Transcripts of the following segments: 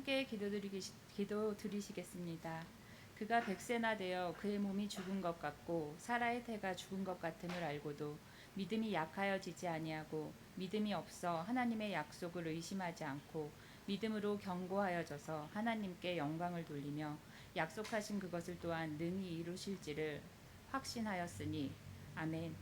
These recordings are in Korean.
함께 기도드리시겠습니다. 그가 백세나 되어 그의 몸이 죽은 것 같고 사라의 태가 죽은 것 같음을 알고도 믿음이 약하여지지 아니하고 믿음이 없어 하나님의 약속을 의심하지 않고 믿음으로 견고하여져서 하나님께 영광을 돌리며 약속하신 그것을 또한 능히 이루실지를 확신하였으니 아멘.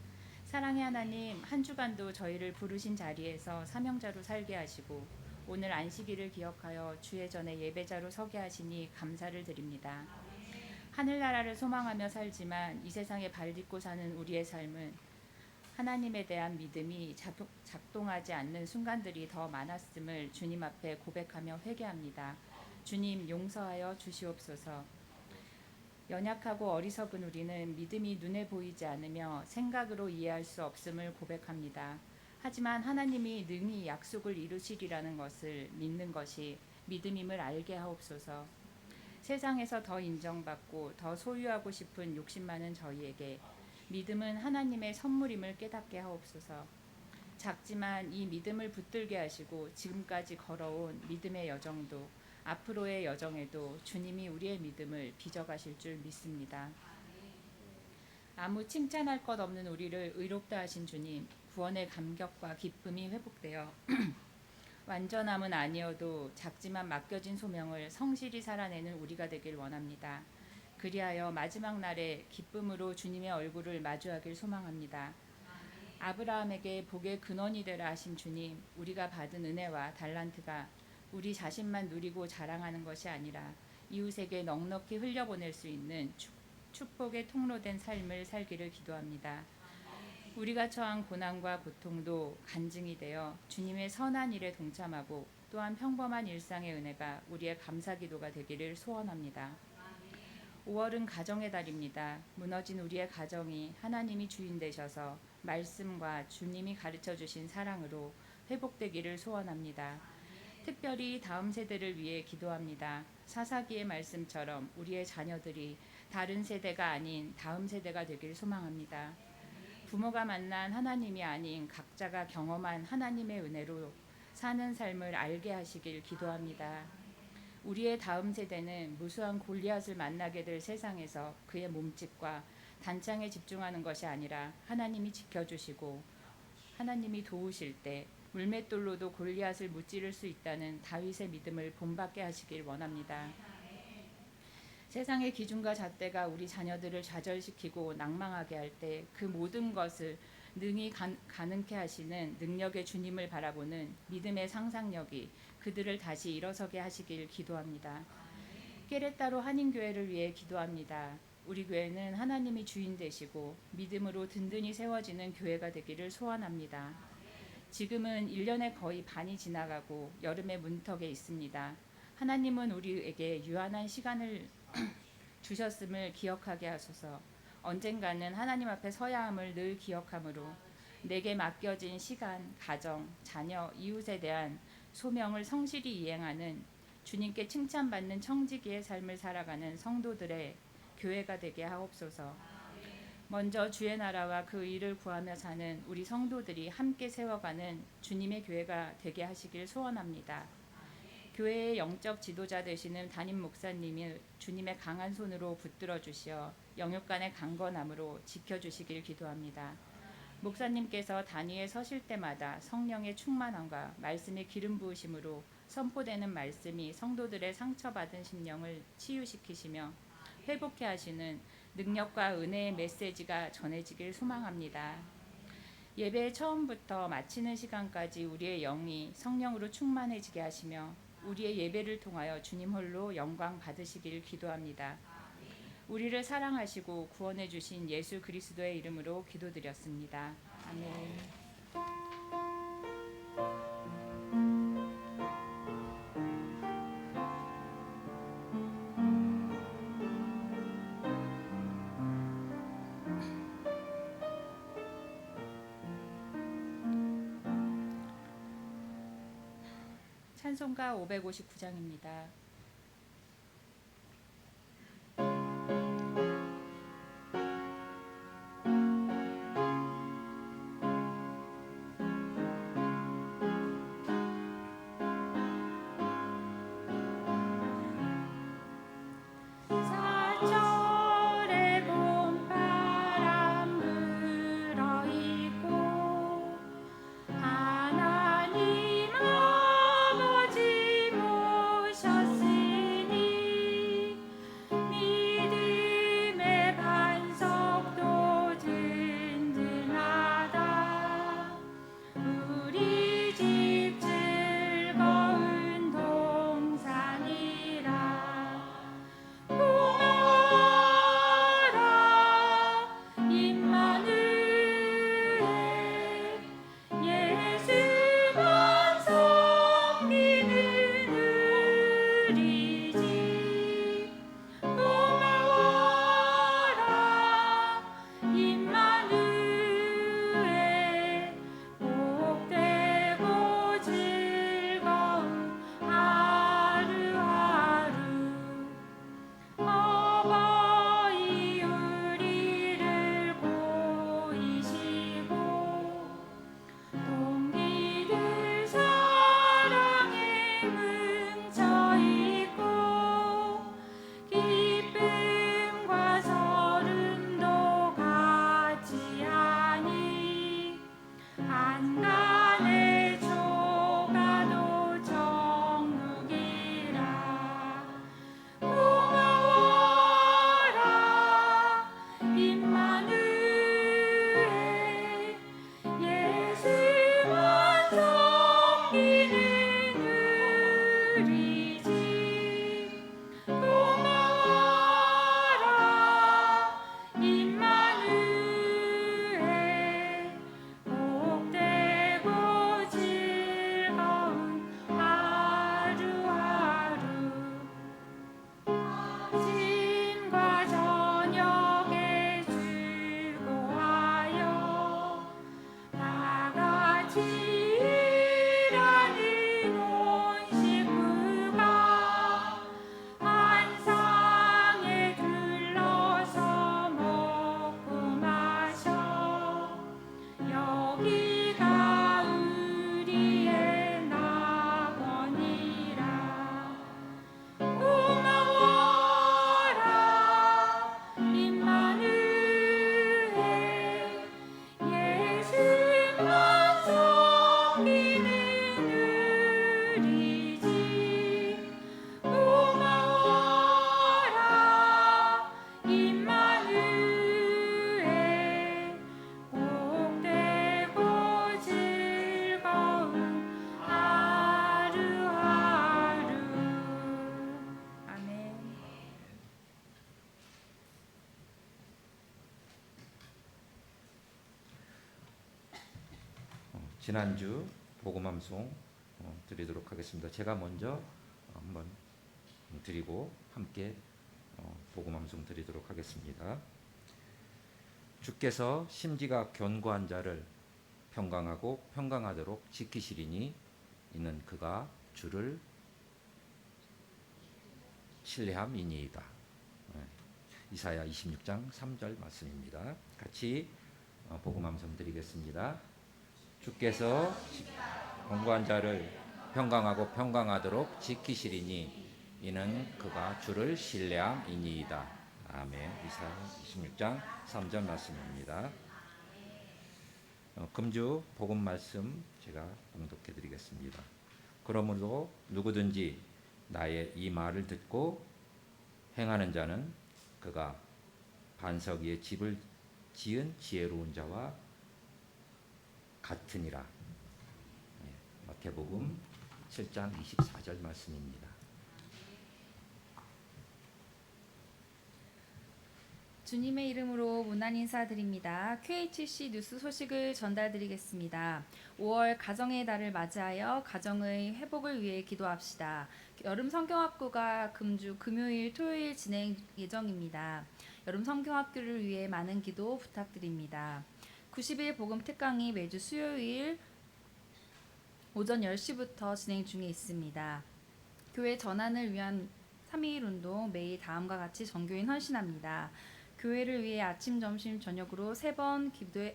사랑의 하나님, 한 주간도 저희를 부르신 자리에서 사명자로 살게 하시고 오늘 안식일을 기억하여 주의 전에 예배자로 서게 하시니 감사를 드립니다. 하늘나라를 소망하며 살지만 이 세상에 발 딛고 사는 우리의 삶은 하나님에 대한 믿음이 작동하지 않는 순간들이 더 많았음을 주님 앞에 고백하며 회개합니다. 주님 용서하여 주시옵소서. 연약하고 어리석은 우리는 믿음이 눈에 보이지 않으며 생각으로 이해할 수 없음을 고백합니다. 하지만 하나님이 능히 약속을 이루시리라는 것을 믿는 것이 믿음임을 알게 하옵소서. 세상에서 더 인정받고 더 소유하고 싶은 욕심 많은 저희에게 믿음은 하나님의 선물임을 깨닫게 하옵소서. 작지만 이 믿음을 붙들게 하시고 지금까지 걸어온 믿음의 여정도 앞으로의 여정에도 주님이 우리의 믿음을 빚어가실 줄 믿습니다. 아무 칭찬할 것 없는 우리를 의롭다 하신 주님, 구원의 감격과 기쁨이 회복되어 완전함은 아니어도 작지만 맡겨진 소명을 성실히 살아내는 우리가 되길 원합니다. 그리하여 마지막 날에 기쁨으로 주님의 얼굴을 마주하길 소망합니다. 아브라함에게 복의 근원이 되라 하신 주님, 우리가 받은 은혜와 달란트가 우리 자신만 누리고 자랑하는 것이 아니라 이웃에게 넉넉히 흘려보낼 수 있는 축복의 통로된 삶을 살기를 기도합니다. 우리가 처한 고난과 고통도 간증이 되어 주님의 선한 일에 동참하고 또한 평범한 일상의 은혜가 우리의 감사기도가 되기를 소원합니다. 5월은 가정의 달입니다. 무너진 우리의 가정이 하나님이 주인 되셔서 말씀과 주님이 가르쳐 주신 사랑으로 회복되기를 소원합니다. 특별히 다음 세대를 위해 기도합니다. 사사기의 말씀처럼 우리의 자녀들이 다른 세대가 아닌 다음 세대가 되길 소망합니다. 부모가 만난 하나님이 아닌 각자가 경험한 하나님의 은혜로 사는 삶을 알게 하시길 기도합니다. 우리의 다음 세대는 무수한 골리앗을 만나게 될 세상에서 그의 몸짓과 단창에 집중하는 것이 아니라 하나님이 지켜주시고 하나님이 도우실 때 물맷돌로도 골리앗을 무찌를 수 있다는 다윗의 믿음을 본받게 하시길 원합니다. 세상의 기준과 잣대가 우리 자녀들을 좌절시키고 낭망하게 할 때 그 모든 것을 능히 가능케 하시는 능력의 주님을 바라보는 믿음의 상상력이 그들을 다시 일어서게 하시길 기도합니다. 깨레따로 한인교회를 위해 기도합니다. 우리 교회는 하나님이 주인 되시고 믿음으로 든든히 세워지는 교회가 되기를 소원합니다. 지금은 1년의 거의 반이 지나가고 여름의 문턱에 있습니다. 하나님은 우리에게 유한한 시간을 주셨음을 기억하게 하소서. 언젠가는 하나님 앞에 서야 함을 늘 기억하므로 내게 맡겨진 시간, 가정, 자녀, 이웃에 대한 소명을 성실히 이행하는 주님께 칭찬받는 청지기의 삶을 살아가는 성도들의 교회가 되게 하옵소서. 먼저 주의 나라와 그 의를 구하며 사는 우리 성도들이 함께 세워가는 주님의 교회가 되게 하시길 소원합니다. 교회의 영적 지도자 되시는 담임 목사님이 주님의 강한 손으로 붙들어 주시어 영육간의 강건함으로 지켜주시길 기도합니다. 목사님께서 단위에 서실 때마다 성령의 충만함과 말씀의 기름 부으심으로 선포되는 말씀이 성도들의 상처받은 심령을 치유시키시며 회복케 하시는 능력과 은혜의 메시지가 전해지길 소망합니다. 예배의 처음부터 마치는 시간까지 우리의 영이 성령으로 충만해지게 하시며 우리의 예배를 통하여 주님 홀로 영광 받으시길 기도합니다. 우리를 사랑하시고 구원해 주신 예수 그리스도의 이름으로 기도드렸습니다. 아멘. 찬송가 559장입니다. 겨울철에 봄바람 불어있고 하나님 아버지 모셨으니 믿음의 반석도 든든하다. 우리 집 즐거운 동산이라. 고마워라 임마누엘, 예수만 섬기는 우리 집. 고마워라 임마누엘, 복되고 즐거운 하루하루. 어버이 우리를 보이시고 동기들 사랑에 뭉쳐있고 기쁨과 서름도 같이 하니 한간의 조가도 정육이라. 고마워라 임마누엘, 예수만 섬기는 우리 집. 고마워라 임마누엘, 복되고 즐거운 하루하루. 아침과 저녁에 즐거워하여 다같이 일하는 온 식구가 한 상에 둘러서 먹고 마셔. 여기가 우리의 낙원이라. 고마워라 임마누엘, 예수만 섬기는 우리 집. 고마워라 임마누엘, 복되고 즐거운 하루하루. 아멘. 지난주 복음함송 드리도록 하겠습니다. 제가 먼저 한번 드리고 함께 복음함송 드리도록 하겠습니다. 주께서 심지가 견고한 자를 평강하고 평강하도록 지키시리니 이는 그가 주를 신뢰함이니이다. 이사야 26장 3절 말씀입니다. 같이 복음함송 드리겠습니다. 주께서 견고한 자를 평강하고 평강하도록 지키시리니 이는 그가 주를 신뢰함이니이다. 아멘. 이사야 26장 3절 말씀입니다. 금주 복음 말씀 제가 봉독해 드리겠습니다. 그러므로 누구든지 나의 이 말을 듣고 행하는 자는 그가 반석 위에 집을 지은 지혜로운 자와 같으니라. 마태복음 7장 24절 말씀입니다. 주님의 이름으로 문안 인사드립니다. QHC 뉴스 소식을 전달드리겠습니다. 5월 가정의 달을 맞이하여 가정의 회복을 위해 기도합시다. 여름 성경학교가 금주 금요일 토요일 진행 예정입니다. 여름 성경학교를 위해 많은 기도 부탁드립니다. 90일 복음 특강이 매주 수요일 오전 10시부터 진행 중에 있습니다. 교회 전환을 위한 3.2.1 운동 매일 다음과 같이 전교인 헌신합니다. 교회를 위해 아침, 점심, 저녁으로 3번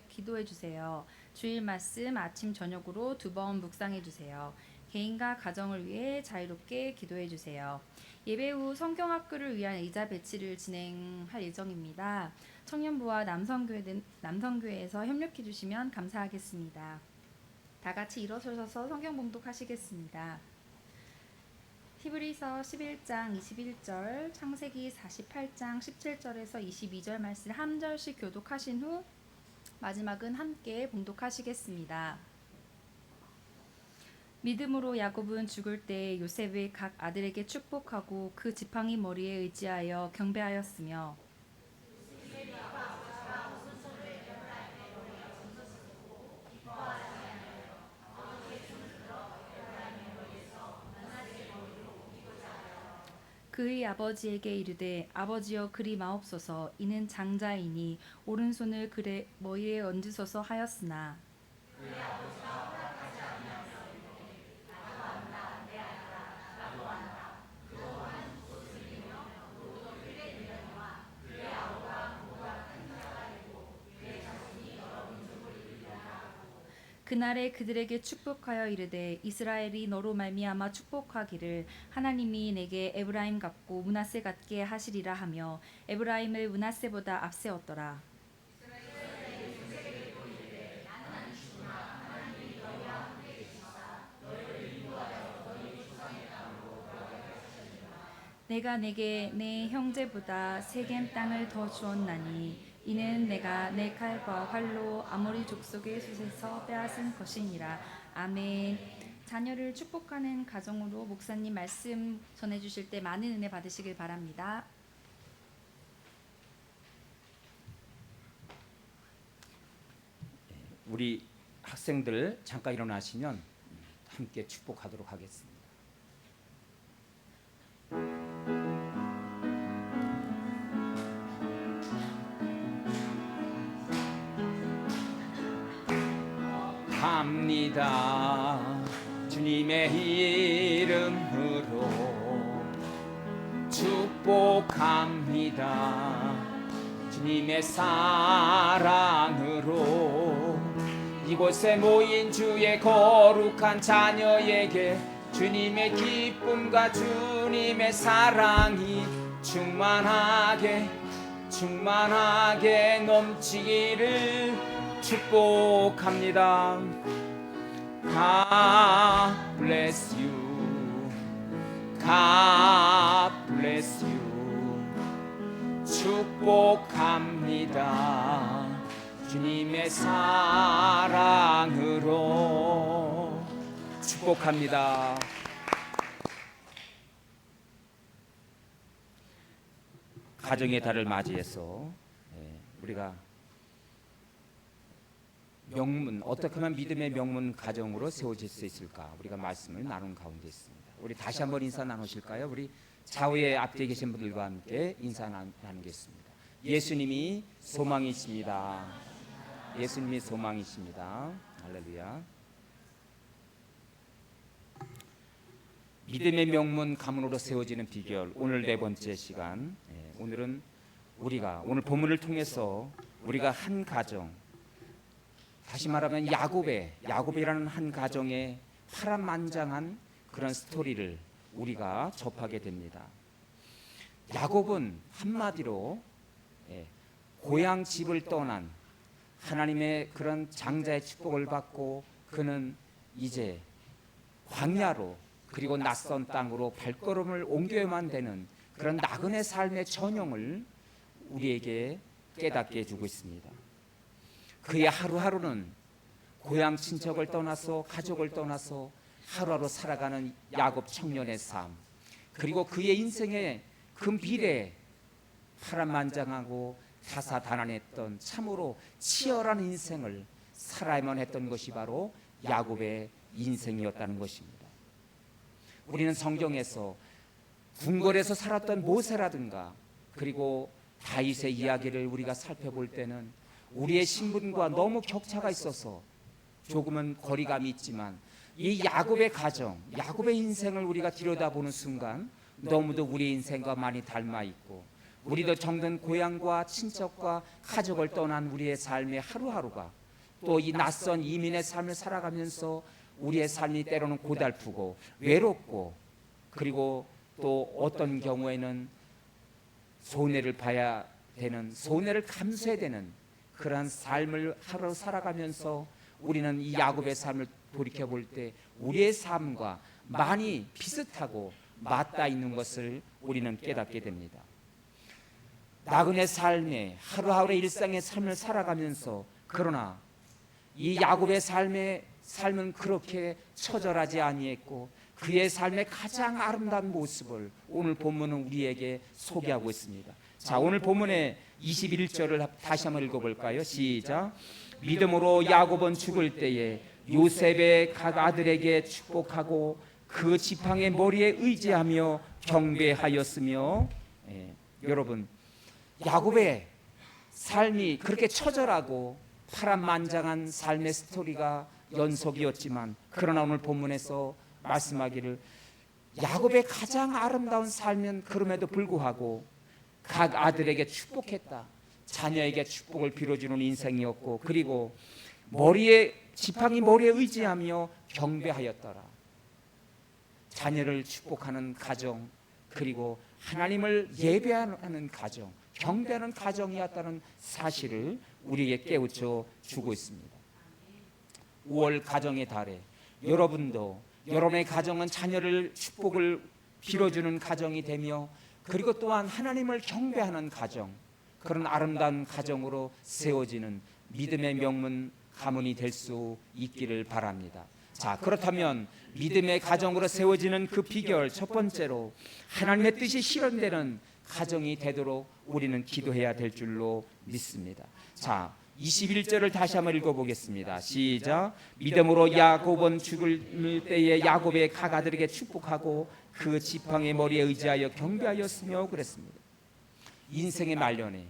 기도해 주세요. 주일 말씀 아침, 저녁으로 2번 묵상해 주세요. 개인과 가정을 위해 자유롭게 기도해 주세요. 예배 후 성경학교를 위한 의자 배치를 진행할 예정입니다. 청년부와 남성교회에서 협력해 주시면 감사하겠습니다. 다 같이 일어서셔서 성경 봉독하시겠습니다. 히브리서 11장 21절, 창세기 48장 17절에서 22절 말씀 한 절씩 교독하신 후 마지막은 함께 봉독하시겠습니다. 믿음으로 야곱은 죽을 때 요셉의 각 아들에게 축복하고 그 지팡이 머리에 의지하여 경배하였으며 그의 아버지에게 이르되 아버지여 그리 마옵소서 이는 장자이니 오른손을 그의 머리에 얹으소서 하였으나 그날에 그들에게 축복하여 이르되 이스라엘이 너로 말미암아 축복하기를 하나님이 내게 에브라임 같고 므낫세 같게 하시리라 하며 에브라임을 므낫세보다 앞세웠더라. 내가 내게 내 형제보다 세겜 땅을 더 주었나니 이는 내가 내 칼과 활로 아모리 족속의 숫에서 빼앗은 것이니라. 아멘. 자녀를 축복하는 가정으로 목사님 말씀 전해주실 때 많은 은혜 받으시길 바랍니다. 우리 학생들 잠깐 일어나시면 함께 축복하도록 하겠습니다. 갑니다 주님의 이름으로 축복합니다 주님의 사랑으로 이곳에 모인 주의 거룩한 자녀에게 주님의 기쁨과 주님의 사랑이 충만하게 넘치기를 축복합니다. God bless you. God bless you. 축복합니다. 주님의 사랑으로 축복합니다. 가정의 달을 맞이해서 우리가 명문, 어떻게 하면 믿음의 명문 가정으로 세워질 수 있을까? 우리가 말씀을 나눈 가운데 있습니다. 우리 다시 한번 인사 나누실까요? 우리 좌우에 앞뒤에 계신 분들과 함께 인사 나누겠습니다. 예수님이 소망이십니다. 예수님이 소망이십니다. 할렐루야. 믿음의 명문 가문으로 세워지는 비결, 오늘 네 번째 시간. 오늘은 우리가 오늘 본문을 통해서 우리가 한 가정, 다시 말하면 야곱이라는 한 가정의 파란만장한 그런 스토리를 우리가 접하게 됩니다. 야곱은 한마디로 고향 집을 떠난 하나님의 그런 장자의 축복을 받고 그는 이제 광야로 그리고 낯선 땅으로 발걸음을 옮겨야만 되는 그런 나그네 삶의 전형을 우리에게 깨닫게 해주고 있습니다. 그의 하루하루는 고향 친척을 떠나서 가족을 떠나서 하루하루 살아가는 야곱 청년의 삶, 그리고 그의 인생의 그 미래 파란만장하고 다사다난했던 참으로 치열한 인생을 살아야만 했던 것이 바로 야곱의 인생이었다는 것입니다. 우리는 성경에서 궁궐에서 살았던 모세라든가 그리고 다윗의 이야기를 우리가 살펴볼 때는 우리의 신분과 너무 격차가 있어서 조금은 거리감이 있지만 이 야곱의 가정, 야곱의 인생을 우리가 들여다보는 순간 너무도 우리 인생과 많이 닮아 있고 우리도 정든 고향과 친척과 가족을 떠난 우리의 삶의 하루하루가 또 이 낯선 이민의 삶을 살아가면서 우리의 삶이 때로는 고달프고 외롭고 그리고 또 어떤 경우에는 손해를 봐야 되는, 손해를 감수해야 되는 그러한 삶을 하루 살아가면서 우리는 이 야곱의 삶을 돌이켜 볼 때 우리의 삶과 많이 비슷하고 맞닿아 있는 것을 우리는 깨닫게 됩니다. 나그네 삶에 하루하루의 일상의 삶을 살아가면서, 그러나 이 야곱의 삶은 그렇게 처절하지 아니했고 그의 삶의 가장 아름다운 모습을 오늘 본문은 우리에게 소개하고 있습니다. 자, 오늘 본문의 21절을 다시 한번 읽어볼까요? 시작. 믿음으로 야곱은 죽을 때에 요셉의 각 아들에게 축복하고 그 지팡의 머리에 의지하며 경배하였으며. 여러분, 야곱의 삶이 그렇게 처절하고 파란만장한 삶의 스토리가 연속이었지만, 그러나 오늘 본문에서 말씀하기를 야곱의 가장 아름다운 삶은 그럼에도 불구하고 각 아들에게 축복했다. 자녀에게 축복을 빌어주는 인생이었고, 그리고 지팡이 머리에 의지하며 경배하였더라. 자녀를 축복하는 가정, 그리고 하나님을 예배하는 가정, 경배하는 가정이었다는 사실을 우리에게 깨우쳐 주고 있습니다. 5월 가정의 달에 여러분도 여러분의 가정은 자녀를 축복을 빌어주는 가정이 되며, 그리고 또한 하나님을 경배하는 가정, 그런 아름다운 가정으로 세워지는 믿음의 명문 가문이 될 수 있기를 바랍니다. 자, 그렇다면 믿음의 가정으로 세워지는 그 비결, 첫 번째로 하나님의 뜻이 실현되는 가정이 되도록 우리는 기도해야 될 줄로 믿습니다. 자, 21절을 다시 한번 읽어보겠습니다. 시작. 믿음으로 야곱은 죽을 때에 야곱의 각 아들에게 축복하고 그 지팡이 머리에 의지하여 경배하였으며 그랬습니다. 인생의 말년에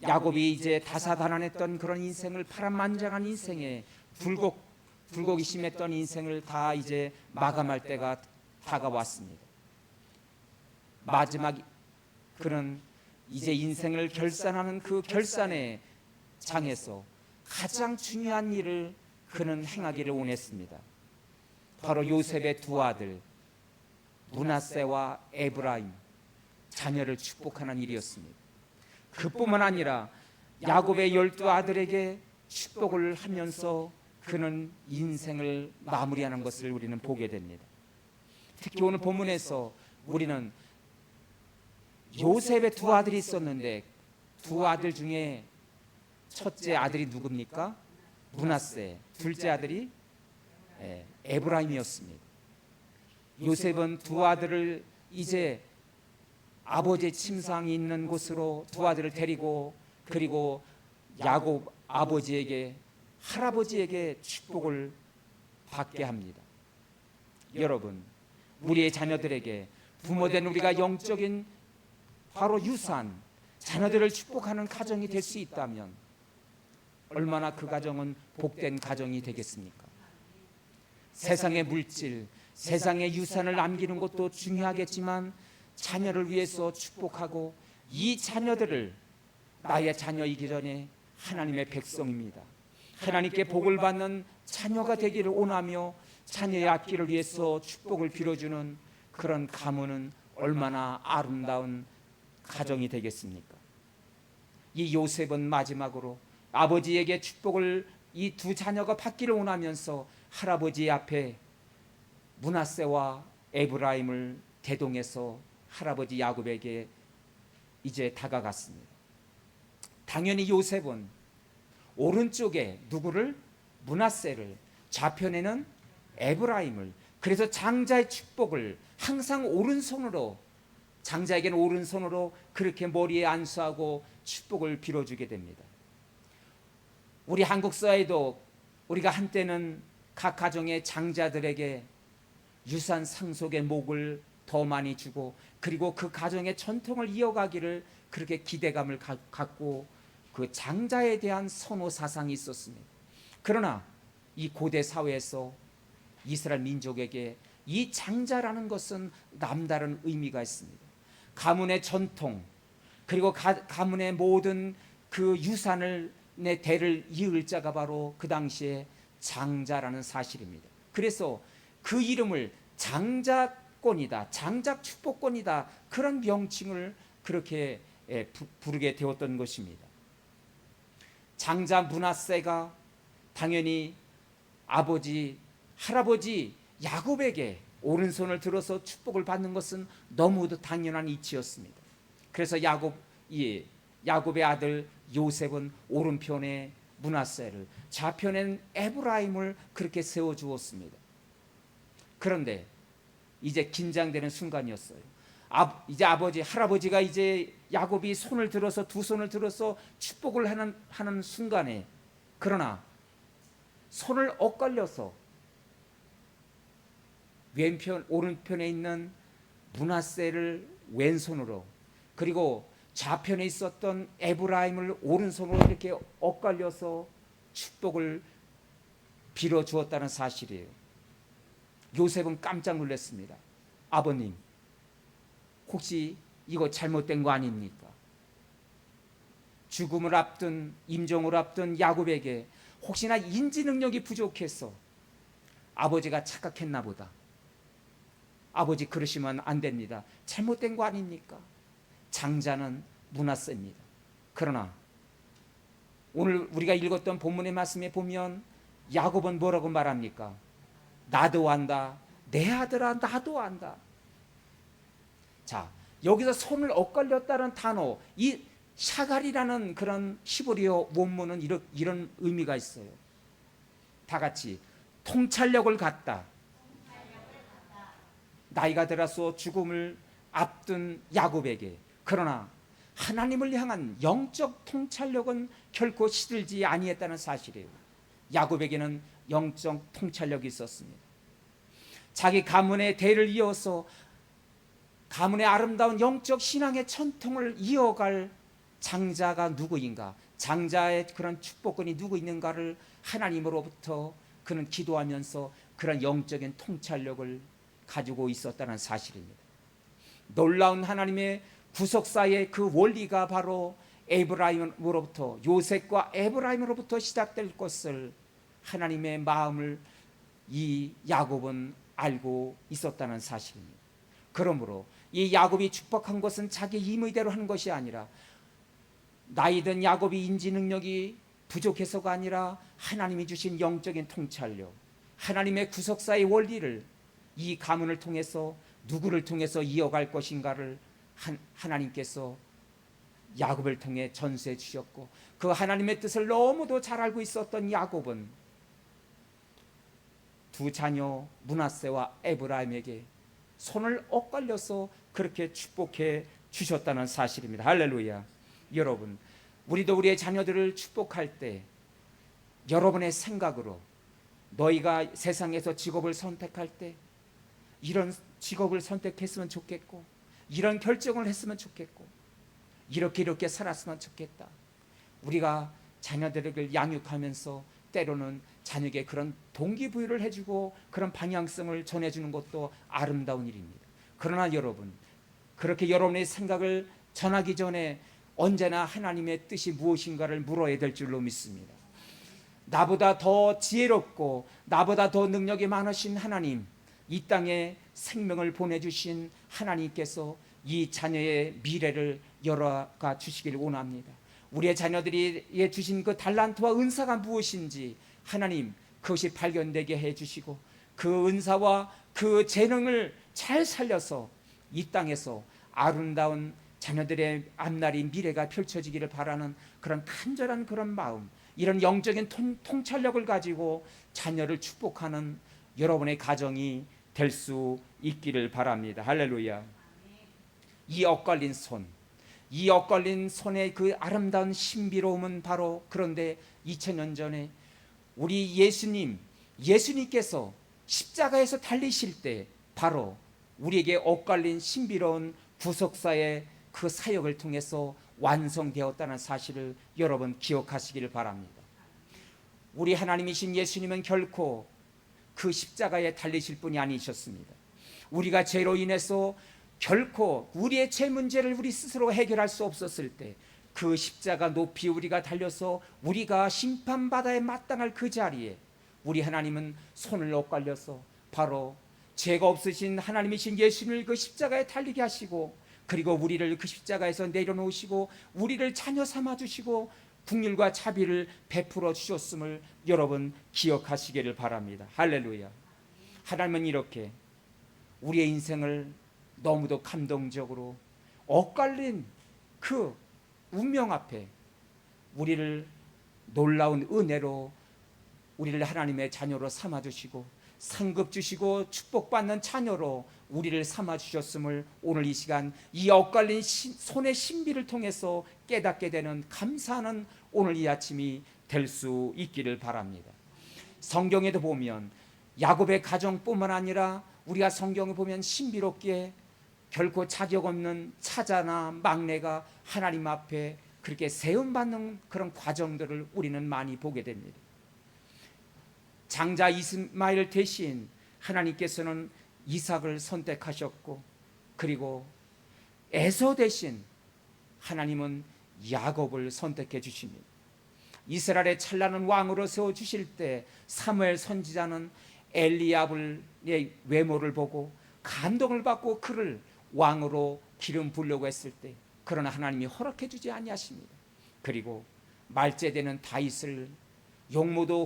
야곱이 이제 다사다난했던 그런 인생을, 파란만장한 인생에 굴곡이 심했던 인생을 다 이제 마감할 때가 다가왔습니다. 마지막 그는 이제 인생을 결산하는 그 결산의 장에서 가장 중요한 일을 그는 행하기를 원했습니다. 바로 요셉의 두 아들 므낫세와 에브라임, 자녀를 축복하는 일이었습니다. 그뿐만 아니라 야곱의 12아들에게 축복을 하면서 그는 인생을 마무리하는 것을 우리는 보게 됩니다. 특히 오늘 본문에서 우리는 요셉의 두 아들이 있었는데 두 아들 중에 첫째 아들이 누굽니까? 므낫세. 둘째 아들이 에브라임이었습니다. 요셉은 두 아들을 이제 아버지의 침상이 있는 곳으로 두 아들을 데리고, 그리고 야곱 아버지에게, 할아버지에게 축복을 받게 합니다. 여러분, 우리의 자녀들에게 부모된 우리가 영적인 바로 유산, 자녀들을 축복하는 가정이 될 수 있다면 얼마나 그 가정은 복된 가정이 되겠습니까? 세상의 물질, 세상의 유산을 남기는 것도 중요하겠지만 자녀를 위해서 축복하고, 이 자녀들을 나의 자녀이기 전에 하나님의 백성입니다. 하나님께 복을 받는 자녀가 되기를 원하며 자녀의 앞길을 위해서 축복을 빌어주는 그런 가문은 얼마나 아름다운 가정이 되겠습니까? 이 요셉은 마지막으로 아버지에게 축복을 이 두 자녀가 받기를 원하면서 할아버지 앞에 므낫세와 에브라임을 대동해서 할아버지 야곱에게 이제 다가갔습니다. 당연히 요셉은 오른쪽에 누구를? 므낫세를, 좌편에는 에브라임을, 그래서 장자의 축복을 항상 오른손으로, 장자에게는 오른손으로 그렇게 머리에 안수하고 축복을 빌어주게 됩니다. 우리 한국 사회도 우리가 한때는 각 가정의 장자들에게 유산 상속의 목을 더 많이 주고, 그리고 그 가정의 전통을 이어가기를 그렇게 기대감을 갖고 그 장자에 대한 선호 사상이 있었습니다. 그러나 이 고대 사회에서 이스라엘 민족에게 이 장자라는 것은 남다른 의미가 있습니다. 가문의 전통, 그리고 가문의 모든 그 유산을, 내 대를 이을 자가 바로 그 당시에 장자라는 사실입니다. 그래서 그 이름을 장자 축복권이다, 장작 축복권이다, 그런 명칭을 그렇게 부르게 되었던 것입니다. 장자 므낫세가 당연히 아버지, 할아버지 야곱에게 오른손을 들어서 축복을 받는 것은 너무도 당연한 이치였습니다. 그래서 야곱의 아들 요셉은 오른편에 므낫세를, 좌편엔 에브라임을 그렇게 세워주었습니다. 그런데 이제 긴장되는 순간이었어요. 이제 아버지, 할아버지가 이제 야곱이 손을 들어서, 두 손을 들어서 축복을 하는 순간에, 그러나 손을 엇갈려서 오른편에 있는 므낫세를 왼손으로, 그리고 좌편에 있었던 에브라임을 오른손으로 이렇게 엇갈려서 축복을 빌어 주었다는 사실이에요. 요셉은 깜짝 놀랐습니다. 아버님, 혹시 이거 잘못된 거 아닙니까? 죽음을 앞둔, 임종을 앞둔 야곱에게 혹시나 인지 능력이 부족해서 아버지가 착각했나 보다. 아버지, 그러시면 안 됩니다. 잘못된 거 아닙니까? 장자는 므낫세입니다. 그러나 오늘 우리가 읽었던 본문의 말씀에 보면 야곱은 뭐라고 말합니까? 나도 안다, 내 아들아 나도 안다. 자, 여기서 손을 엇갈렸다는 단어, 이 샤갈이라는 그런 히브리어 원문은 이런 의미가 있어요. 다 같이 통찰력을 갖다. 나이가 들어서 죽음을 앞둔 야곱에게, 그러나 하나님을 향한 영적 통찰력은 결코 시들지 아니했다는 사실이에요. 야곱에게는 영적 통찰력이 있었습니다. 자기 가문의 대를 이어서 가문의 아름다운 영적 신앙의 전통을 이어갈 장자가 누구인가, 장자의 그런 축복권이 누구 있는가를 하나님으로부터 그는 기도하면서 그런 영적인 통찰력을 가지고 있었다는 사실입니다. 놀라운 하나님의 구속사의 그 원리가 바로 에브라임으로부터, 요셉과 에브라임으로부터 시작될 것을 하나님의 마음을 이 야곱은 알고 있었다는 사실입니다. 그러므로 이 야곱이 축복한 것은 자기 임의대로 한 것이 아니라, 나이든 야곱이 인지 능력이 부족해서가 아니라 하나님이 주신 영적인 통찰력, 하나님의 구속사의 원리를 이 가문을 통해서 누구를 통해서 이어갈 것인가를 하나님께서 야곱을 통해 전수해 주셨고, 그 하나님의 뜻을 너무도 잘 알고 있었던 야곱은 두 자녀 므낫세와 에브라임에게 손을 엇갈려서 그렇게 축복해 주셨다는 사실입니다. 할렐루야. 여러분, 우리도 우리의 자녀들을 축복할 때 여러분의 생각으로, 너희가 세상에서 직업을 선택할 때 이런 직업을 선택했으면 좋겠고, 이런 결정을 했으면 좋겠고, 이렇게 살았으면 좋겠다. 우리가 자녀들을 양육하면서 때로는 자녀에게 그런 동기부여를 해주고 그런 방향성을 전해주는 것도 아름다운 일입니다. 그러나 여러분, 그렇게 여러분의 생각을 전하기 전에 언제나 하나님의 뜻이 무엇인가를 물어야 될 줄로 믿습니다. 나보다 더 지혜롭고 나보다 더 능력이 많으신 하나님, 이 땅에 생명을 보내주신 하나님께서 이 자녀의 미래를 열어가 주시길 원합니다. 우리의 자녀들이 주신 그 달란트와 은사가 무엇인지 하나님 그것이 발견되게 해주시고, 그 은사와 그 재능을 잘 살려서 이 땅에서 아름다운 자녀들의 앞날이, 미래가 펼쳐지기를 바라는 그런 간절한 그런 마음, 이런 영적인 통찰력을 가지고 자녀를 축복하는 여러분의 가정이 될 수 있기를 바랍니다. 할렐루야. 이 엇갈린 손, 이 엇갈린 손의 그 아름다운 신비로움은 바로, 그런데 2000년 전에 우리 예수님께서 십자가에서 달리실 때 바로 우리에게 엇갈린 신비로운 구속사의 그 사역을 통해서 완성되었다는 사실을 여러분 기억하시기를 바랍니다. 우리 하나님이신 예수님은 결코 그 십자가에 달리실 분이 아니셨습니다. 우리가 죄로 인해서 결코 우리의 죄 문제를 우리 스스로 해결할 수 없었을 때 그 십자가 높이 우리가 달려서 우리가 심판바다에 마땅할 그 자리에 우리 하나님은 손을 엇갈려서 바로 죄가 없으신 하나님이신 예수님을 그 십자가에 달리게 하시고, 그리고 우리를 그 십자가에서 내려놓으시고 우리를 자녀 삼아 주시고 긍휼과 자비를 베풀어 주셨음을 여러분 기억하시기를 바랍니다. 할렐루야. 하나님은 이렇게 우리의 인생을 너무도 감동적으로 엇갈린 그 운명 앞에 우리를 놀라운 은혜로 우리를 하나님의 자녀로 삼아 주시고 상급 주시고 축복받는 자녀로 우리를 삼아 주셨음을 오늘 이 시간 이 엇갈린 손의 신비를 통해서 깨닫게 되는 감사하는 오늘 이 아침이 될 수 있기를 바랍니다. 성경에도 보면 야곱의 가정뿐만 아니라 우리가 성경에 보면 신비롭게 결코 자격 없는 차자나 막내가 하나님 앞에 그렇게 세움받는 그런 과정들을 우리는 많이 보게 됩니다. 장자 이스마엘 대신 하나님께서는 이삭을 선택하셨고, 그리고 에서 대신 하나님은 야곱을 선택해 주십니다. 이스라엘의 찬란한 왕으로 세워 주실 때 사무엘 선지자는 엘리압의 외모를 보고 감동을 받고 그를 왕으로 기름 부으려고 했을 때, 그러나 하나님이 허락해 주지 아니하십니다. 그리고 말제되는 다윗을 용모도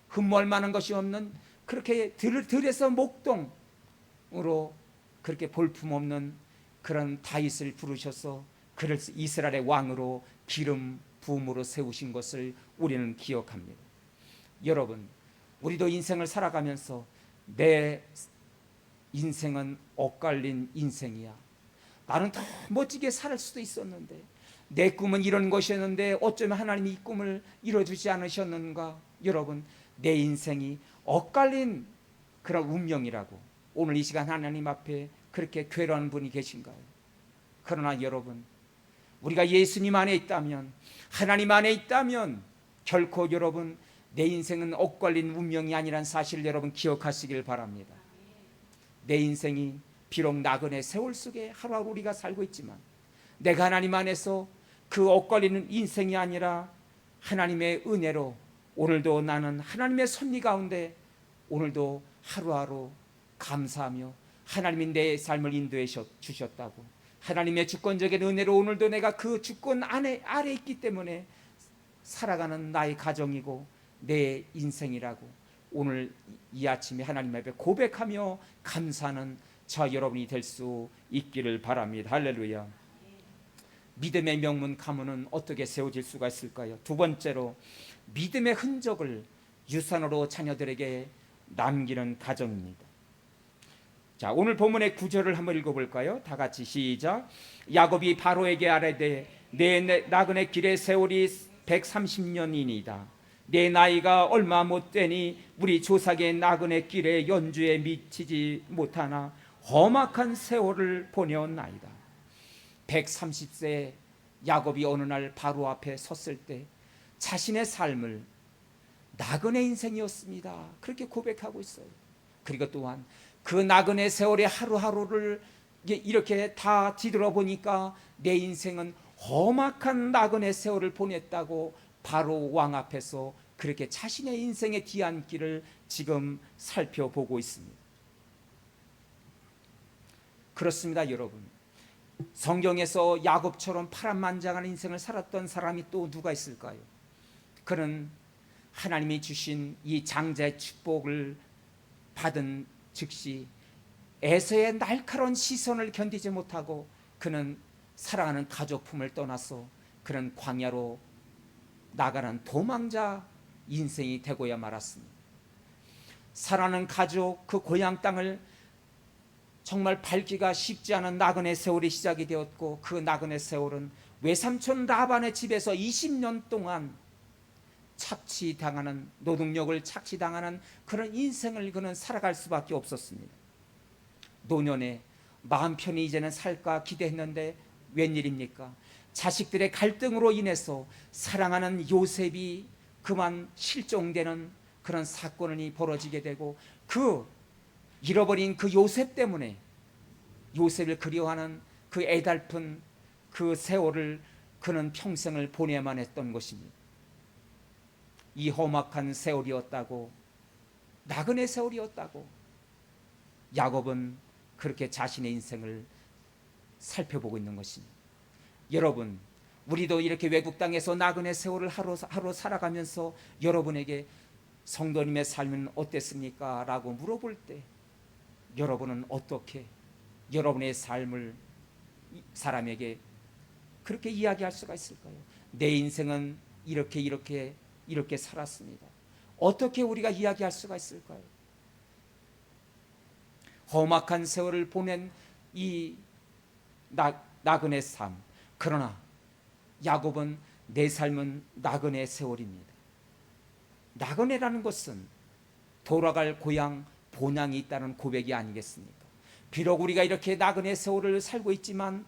흠모할 만한 것이 없는 그렇게 들에서 목동으로 그렇게 볼품없는 그런 다윗을 부르셔서 그를 이스라엘의 왕으로 기름 부음으로 세우신 것을 우리는 기억합니다. 여러분, 우리도 인생을 살아가면서 내 인생은 엇갈린 인생이야. 나는 더 멋지게 살 수도 있었는데, 내 꿈은 이런 것이었는데 어쩌면 하나님이 이 꿈을 이뤄주지 않으셨는가. 여러분, 내 인생이 엇갈린 그런 운명이라고 오늘 이 시간 하나님 앞에 그렇게 괴로운 분이 계신가요? 그러나 여러분, 우리가 예수님 안에 있다면, 하나님 안에 있다면 결코 여러분 내 인생은 엇갈린 운명이 아니란 사실을 여러분 기억하시길 바랍니다. 내 인생이 비록 나그네 세월 속에 하루하루 우리가 살고 있지만 내가 하나님 안에서 그 엇갈리는 인생이 아니라 하나님의 은혜로 오늘도 나는 하나님의 섭리 가운데 오늘도 하루하루 감사하며 하나님이 내 삶을 인도해 주셨다고, 하나님의 주권적인 은혜로 오늘도 내가 그 주권 아래 있기 때문에 살아가는 나의 가정이고 내 인생이라고 오늘 이 아침에 하나님 앞에 고백하며 감사하는 저 여러분이 될 수 있기를 바랍니다. 할렐루야. 믿음의 명문 가문은 어떻게 세워질 수가 있을까요? 두 번째로, 믿음의 흔적을 유산으로 자녀들에게 남기는 가정입니다. 자, 오늘 본문의 9절을 한번 읽어볼까요? 다 같이 시작. 야곱이 바로에게 아뢰되 내 나그네 길의 세월이 130년이니이다. 내 나이가 얼마 못 되니 우리 조상의 나그네 길에 연주에 미치지 못하나 험악한 세월을 보내었나이다. 130세 야곱이 어느 날 바로 앞에 섰을 때 자신의 삶을 나그네 인생이었습니다. 그렇게 고백하고 있어요. 그리고 또한 그 나그네 세월의 하루하루를 이렇게 다 뒤돌아보니까 내 인생은 험악한 나그네 세월을 보냈다고 바로 왕 앞에서 그렇게 자신의 인생의 뒤안길을 지금 살펴보고 있습니다. 그렇습니다, 여러분. 성경에서 야곱처럼 파란만장한 인생을 살았던 사람이 또 누가 있을까요? 그는 하나님이 주신 이 장자의 축복을 받은 즉시 에서의 날카로운 시선을 견디지 못하고 그는 사랑하는 가족품을 떠나서 그는 광야로 나가는 도망자 인생이 되고야 말았습니다. 사랑하는 가족, 그 고향 땅을 정말 밟기가 쉽지 않은 나그네 세월이 시작이 되었고, 그 나그네 세월은 외삼촌 라반의 집에서 20년 동안 착취당하는, 노동력을 착취당하는 그런 인생을 그는 살아갈 수밖에 없었습니다. 노년에 마음 편히 이제는 살까 기대했는데 웬일입니까? 자식들의 갈등으로 인해서 사랑하는 요셉이 그만 실종되는 그런 사건이 벌어지게 되고, 그 잃어버린 그 요셉 때문에 요셉을 그리워하는 그 애달픈 그 세월을 그는 평생을 보내야만 했던 것입니다. 이 험악한 세월이었다고, 나그네 세월이었다고 야곱은 그렇게 자신의 인생을 살펴보고 있는 것입니다. 여러분, 우리도 이렇게 외국 땅에서 나그네 세월을 하루 살아가면서 여러분에게 성도님의 삶은 어땠습니까? 라고 물어볼 때 여러분은 어떻게 여러분의 삶을 사람에게 그렇게 이야기할 수가 있을까요? 내 인생은 이렇게 살았습니다. 어떻게 우리가 이야기할 수가 있을까요? 험악한 세월을 보낸 이 나그네 삶. 그러나 야곱은 내 삶은 나그네 세월입니다. 나그네라는 것은 돌아갈 고향, 본향이 있다는 고백이 아니겠습니까? 비록 우리가 이렇게 나그네 세월을 살고 있지만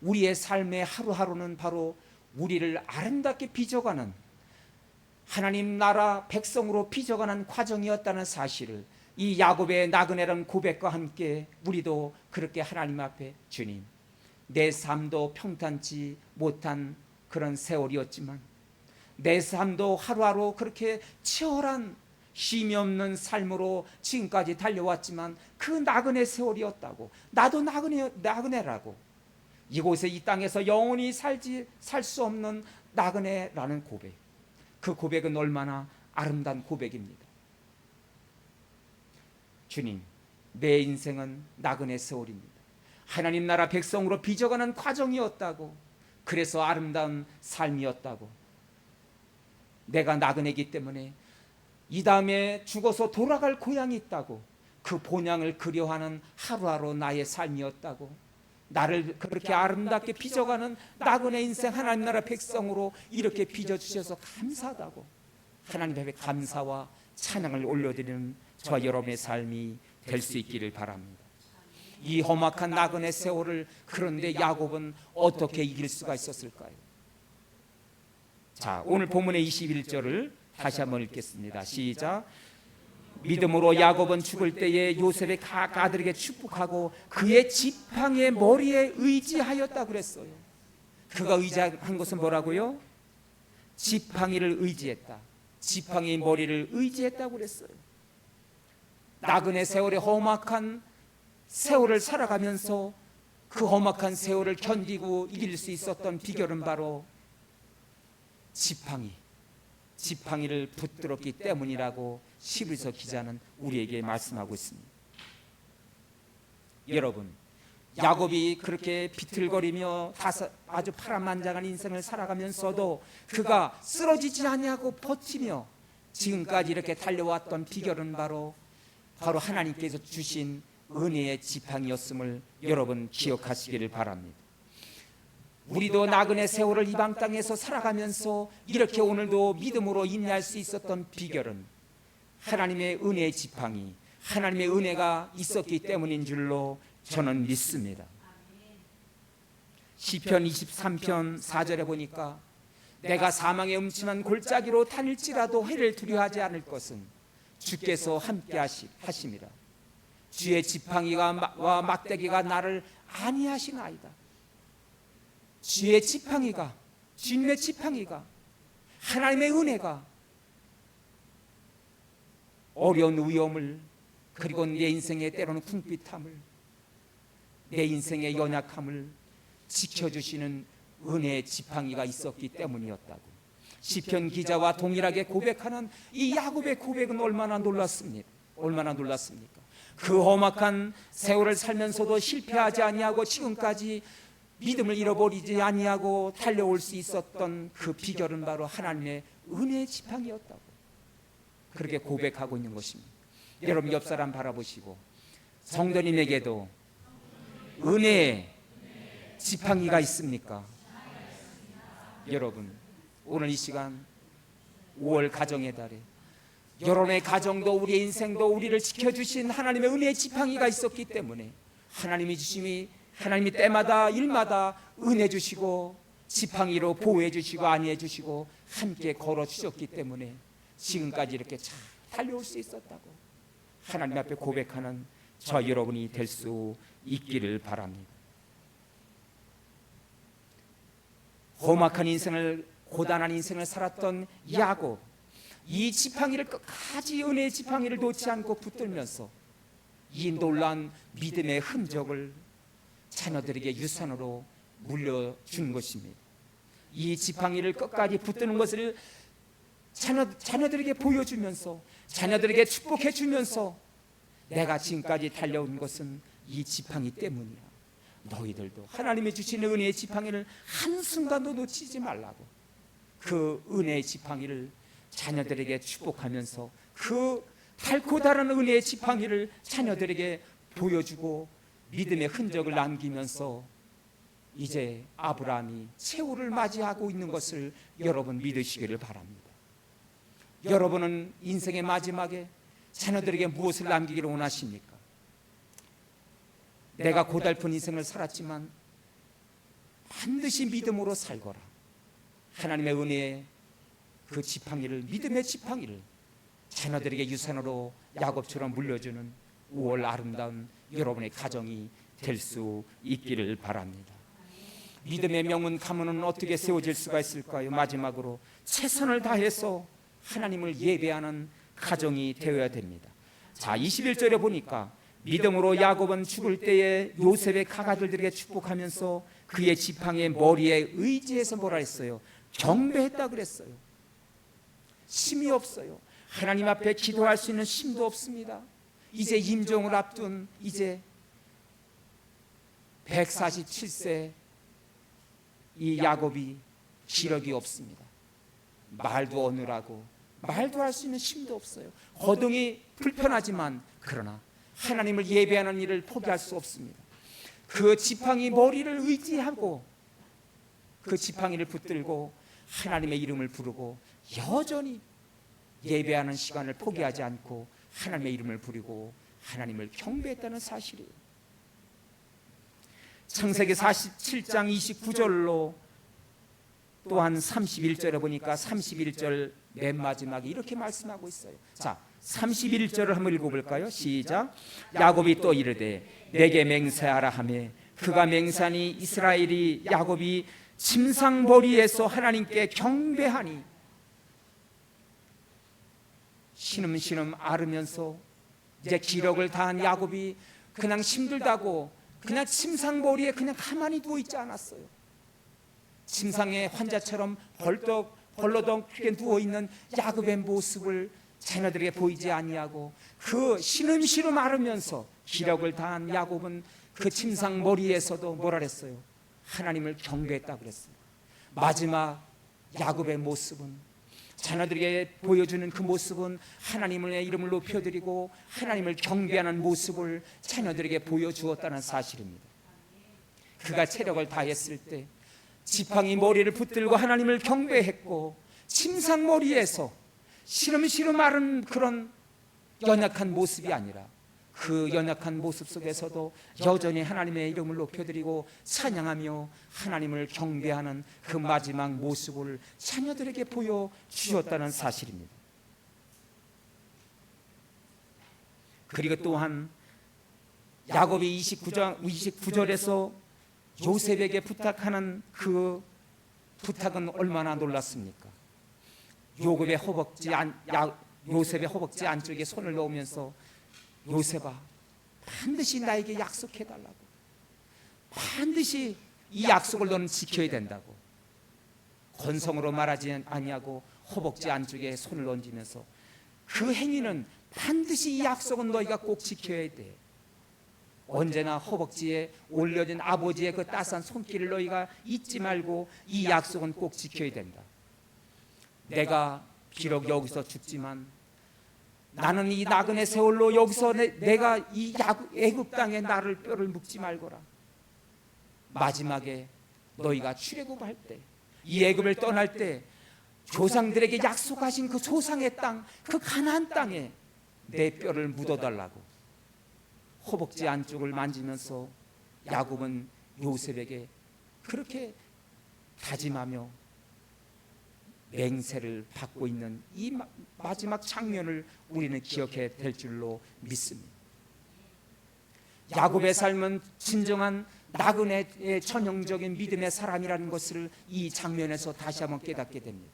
우리의 삶의 하루하루는 바로 우리를 아름답게 빚어가는 하나님 나라 백성으로 빚어가는 과정이었다는 사실을 이 야곱의 나그네라는 고백과 함께 우리도 그렇게 하나님 앞에 주님, 내 삶도 평탄치 못한 그런 세월이었지만 내 삶도 하루하루 그렇게 치열한 쉼이 없는 삶으로 지금까지 달려왔지만 그 나그네 세월이었다고, 나도 나그네라고, 이곳에 이 땅에서 영원히 살 수 없는 나그네라는 고백, 그 고백은 얼마나 아름다운 고백입니다. 주님, 내 인생은 나그네 세월입니다. 하나님 나라 백성으로 빚어가는 과정이었다고, 그래서 아름다운 삶이었다고, 내가 나그네이기 때문에 이 다음에 죽어서 돌아갈 고향이 있다고, 그 본향을 그리워하는 하루하루 나의 삶이었다고, 나를 그렇게 아름답게 빚어가는 나그네 인생 하나님 나라 백성으로 이렇게 빚어주셔서 감사하다고 하나님 앞에 감사와 찬양을 올려드리는 저와 여러분의 삶이 될 수 있기를 바랍니다. 이 험악한 나그네 세월을 그런데 야곱은 어떻게 이길 수가 있었을까요? 자, 오늘 본문의 21절을 다시 한번 읽겠습니다. 시작. 믿음으로 야곱은 죽을 때에 요셉의 각 아들에게 축복하고 그의 지팡이의 머리에 의지하였다 그랬어요. 그가 의지한 것은 뭐라고요? 지팡이를 의지했다. 지팡이의 머리를 의지했다고 그랬어요. 나그네 세월의 험악한 세월을 살아가면서 그 험악한 세월을 견디고 이길 수 있었던 비결은 바로 지팡이를 붙들었기 때문이라고 히브리서 기자는 우리에게 말씀하고 있습니다. 여러분, 야곱이 그렇게 비틀거리며 아주 파란만장한 인생을 살아가면서도 그가 쓰러지지 아니하고 버티며 지금까지 이렇게 달려왔던 비결은 바로 하나님께서 주신 은혜의 지팡이였음을 여러분 기억하시기를 바랍니다. 우리도 나그네 세월을 이방 땅에서 살아가면서 이렇게 오늘도 믿음으로 인내할 수 있었던 비결은 하나님의 은혜의 지팡이, 하나님의 은혜가 있었기 때문인 줄로 저는 믿습니다. 시편 23편 4절에 보니까 내가 사망의 음침한 골짜기로 다닐지라도 해를 두려워하지 않을 것은 주께서 함께 하심이라. 주의 지팡이와 막대기가 나를 안위하시나이다. 주의 지팡이가, 주님의 지팡이가, 하나님의 은혜가 어려운 위험을, 그리고 내 인생의 때로는 궁핍함을, 내 인생의 연약함을 지켜주시는 은혜의 지팡이가 있었기 때문이었다고 시편 기자와 동일하게 고백하는 이 야곱의 고백은 얼마나 놀랐습니까? 그 험악한 세월을 살면서도 실패하지 아니하고 지금까지 믿음을 잃어버리지 아니하고 달려올 수 있었던 그 비결은 바로 하나님의 은혜의 지팡이였다고 그렇게 고백하고 있는 것입니다. 여러분 옆 사람 바라보시고 성도님에게도 은혜의 지팡이가 있습니까? 여러분, 오늘 이 시간 5월 가정의 달에 여러분의 가정도 우리의 인생도 우리를 지켜주신 하나님의 은혜의 지팡이가 있었기 때문에 하나님이 때마다 일마다 은혜 주시고 지팡이로 보호해 주시고 안위해 주시고 함께 걸어 주셨기 때문에 지금까지 이렇게 잘 달려올 수 있었다고 하나님 앞에 고백하는 저 여러분이 될 수 있기를 바랍니다. 험악한 인생을, 고단한 인생을 살았던 야곱, 이 지팡이를 끝까지 은혜의 지팡이를 놓지 않고 붙들면서 이 놀라운 믿음의 흔적을 자녀들에게 유산으로 물려준 것입니다. 이 지팡이를 끝까지 붙드는 것을 자녀들에게 보여주면서, 자녀들에게 축복해 주면서, 내가 지금까지 달려온 것은 이 지팡이 때문이야. 너희들도 하나님이 주신 은혜의 지팡이를 한순간도 놓치지 말라고, 그 은혜의 지팡이를 자녀들에게 축복하면서 그 달고 다른 은혜의 지팡이를 자녀들에게 보여주고 믿음의 흔적을 남기면서 이제 아브라함이 최후를 맞이하고 있는 것을 여러분 믿으시기를 바랍니다. 여러분은 인생의 마지막에 자녀들에게 무엇을 남기기를 원하십니까? 내가 고달픈 인생을 살았지만 반드시 믿음으로 살거라. 하나님의 은혜의 그 지팡이를, 믿음의 지팡이를 자녀들에게 유산으로 야곱처럼 물려주는 5월 아름다운 여러분의 가정이 될 수 있기를 바랍니다. 믿음의 명문 가문은 어떻게 세워질 수가 있을까요? 마지막으로 최선을 다해서 하나님을 예배하는 가정이 되어야 됩니다. 자, 21절에 보니까 믿음으로 야곱은 죽을 때에 요셉의 가가들에게 축복하면서 그의 지팡이의 머리에 의지해서 뭐라 했어요? 경배했다 그랬어요. 힘이 없어요. 하나님 앞에 기도할 수 있는 힘도 없습니다. 이제 임종을 앞둔 이제 147세 이 야곱이 기력이 없습니다. 말도 어느라고 말도 할 수 있는 힘도 없어요. 거동이 불편하지만 그러나 하나님을 예배하는 일을 포기할 수 없습니다. 그 지팡이 머리를 의지하고 그 지팡이를 붙들고 하나님의 이름을 부르고 여전히 예배하는 시간을 포기하지 않고 하나님의 이름을 부르고 하나님을 경배했다는 사실이에요. 창세기 47장 29절로 또한 31절에 보니까 31절 맨 마지막에 이렇게 말씀하고 있어요. 자, 31절을 한번 읽어볼까요? 시작. 야곱이 또 이르되 내게 맹세하라 하매 그가 맹세하니 이스라엘이 야곱이 침상머리에서 하나님께 경배하니 신음신음 앓으면서 이제 기력을 다한 야곱이 그냥 힘들다고 그냥 침상머리에 그냥 가만히 누워있지 않았어요. 침상의 환자처럼 벌러덩 크게 누워있는 야곱의 모습을 자녀들에게 보이지 아니하고 그 신음신음 앓으면서 기력을 다한 야곱은 그 침상머리에서도 뭐라 그랬어요? 하나님을 경배했다 그랬어요. 마지막 야곱의 모습은, 자녀들에게 보여주는 그 모습은 하나님의 이름을 높여드리고 하나님을 경배하는 모습을 자녀들에게 보여주었다는 사실입니다. 그가 체력을 다했을 때 지팡이 머리를 붙들고 하나님을 경배했고 침상머리에서 시름시름 앓은 그런 연약한 모습이 아니라 그 연약한 모습 속에서도 여전히 하나님의 이름을 높여드리고 찬양하며 하나님을 경배하는 그 마지막 모습을 자녀들에게 보여주셨다는 사실입니다. 그리고 또한 야곱이 29절에서 요셉에게 부탁하는 그 부탁은 얼마나 놀랐습니까? 요셉의 허벅지 안쪽에 손을 넣으면서 요셉아, 반드시 나에게 약속해달라고, 반드시 이 약속을 너는 지켜야 된다고 건성으로 말하지 아니하고 허벅지 안쪽에 손을 얹으면서 그 행위는 반드시 이 약속은 너희가 꼭 지켜야 돼. 언제나 허벅지에 올려진 아버지의 그 따스한 손길을 너희가 잊지 말고 이 약속은 꼭 지켜야 된다. 내가 비록 여기서 죽지만 나는 이 나그네 세월로 여기서 내가 이 애굽 땅에 나를 뼈를 묻지 말거라. 마지막에 너희가 출애굽할 때, 이 애굽을 떠날 때 조상들에게 약속하신 그 조상의 땅, 그 가나안 땅에 내 뼈를 묻어달라고 허벅지 안쪽을 만지면서 야곱은 요셉에게 그렇게 다짐하며 맹세를 받고 있는 이 마지막 장면을 우리는 기억해야 될 줄로 믿습니다. 야곱의 삶은 진정한 나그네의 전형적인 믿음의 사람이라는 것을 이 장면에서 다시 한번 깨닫게 됩니다.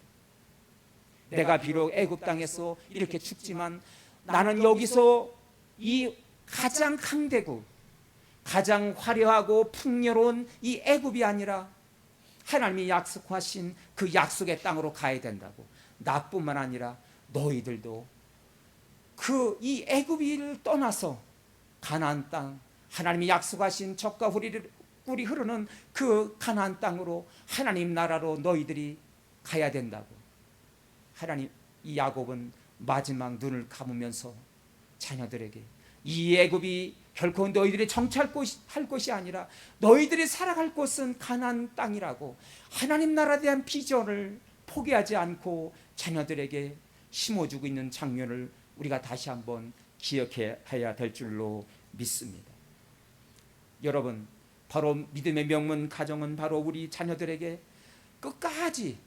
내가 비록 애굽 땅에서 이렇게 죽지만 나는 여기서 이 가장 강대국, 가장 화려하고 풍요로운 이 애굽이 아니라 하나님이 약속하신 그 약속의 땅으로 가야 된다고. 나뿐만 아니라 너희들도 그 이 애굽을 떠나서 가나안 땅, 하나님이 약속하신 젖과 꿀이 흐르는 그 가나안 땅으로, 하나님 나라로 너희들이 가야 된다고. 하나님, 이 야곱은 마지막 눈을 감으면서 자녀들에게 이 애굽이 결코 너희들이 정착할 곳이 아니라 너희들이 살아갈 곳은 가나안 땅이라고 하나님 나라에 대한 비전을 포기하지 않고 자녀들에게 심어주고 있는 장면을 우리가 다시 한번 기억해야 될 줄로 믿습니다. 여러분, 바로 믿음의 명문 가정은 바로 우리 자녀들에게 끝까지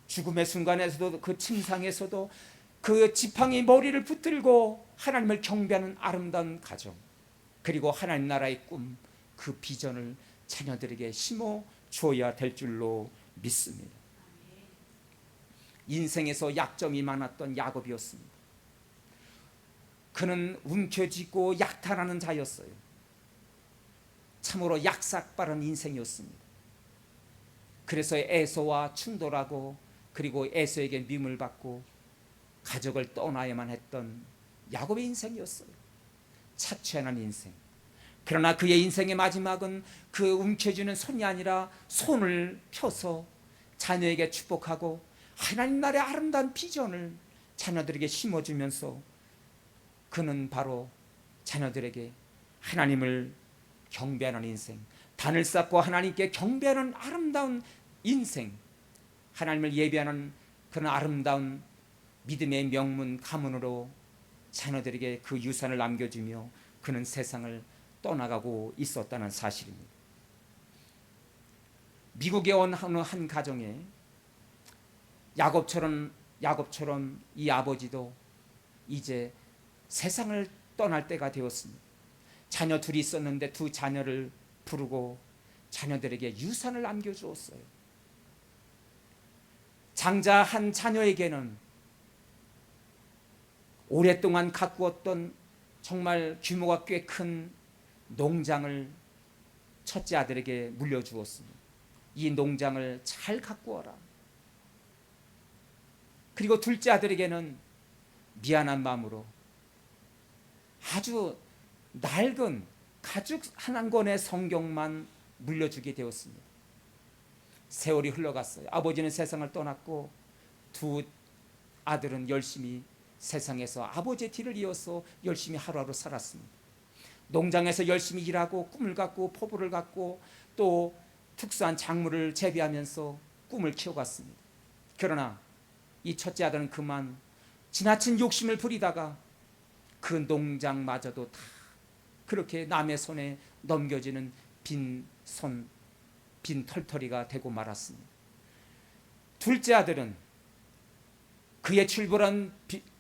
죽음의 순간에서도, 그 침상에서도 그 지팡이 머리를 붙들고 하나님을 경배하는 아름다운 가정, 그리고 하나님 나라의 꿈, 그 비전을 자녀들에게 심어 주어야 될 줄로 믿습니다. 인생에서 약점이 많았던 야곱이었습니다. 그는 움켜쥐고 약탈하는 자였어요. 참으로 약삭빠른 인생이었습니다. 그래서 에서와 충돌하고, 그리고 에서에게 미움을 받고 가족을 떠나야만 했던 야곱의 인생이었어요. 착취하는 인생. 그러나 그의 인생의 마지막은 그 움켜쥐는 손이 아니라 손을 펴서 자녀에게 축복하고 하나님 나라의 아름다운 비전을 자녀들에게 심어주면서 그는 바로 자녀들에게 하나님을 경배하는 인생, 단을 쌓고 하나님께 경배하는 아름다운 인생, 하나님을 예배하는 그런 아름다운 믿음의 명문 가문으로 자녀들에게 그 유산을 남겨주며 그는 세상을 떠나가고 있었다는 사실입니다. 미국에 온 한 가정에 야곱처럼 이 아버지도 이제 세상을 떠날 때가 되었습니다. 자녀 둘이 있었는데 두 자녀를 부르고 자녀들에게 유산을 남겨주었어요. 장자 한 자녀에게는 오랫동안 가꾸었던 정말 규모가 꽤 큰 농장을 첫째 아들에게 물려주었습니다. 이 농장을 잘 가꾸어라. 그리고 둘째 아들에게는 미안한 마음으로 아주 낡은 가죽 한 권의 성경만 물려주게 되었습니다. 세월이 흘러갔어요. 아버지는 세상을 떠났고 두 아들은 열심히 세상에서 아버지의 뒤를 이어서 열심히 하루하루 살았습니다. 농장에서 열심히 일하고 꿈을 갖고 포부를 갖고 또 특수한 작물을 재배하면서 꿈을 키워갔습니다. 그러나 이 첫째 아들은 그만 지나친 욕심을 부리다가 그 농장마저도 다 그렇게 남의 손에 넘겨지는 빈 털터리가 되고 말았습니다. 둘째 아들은 그의 출발한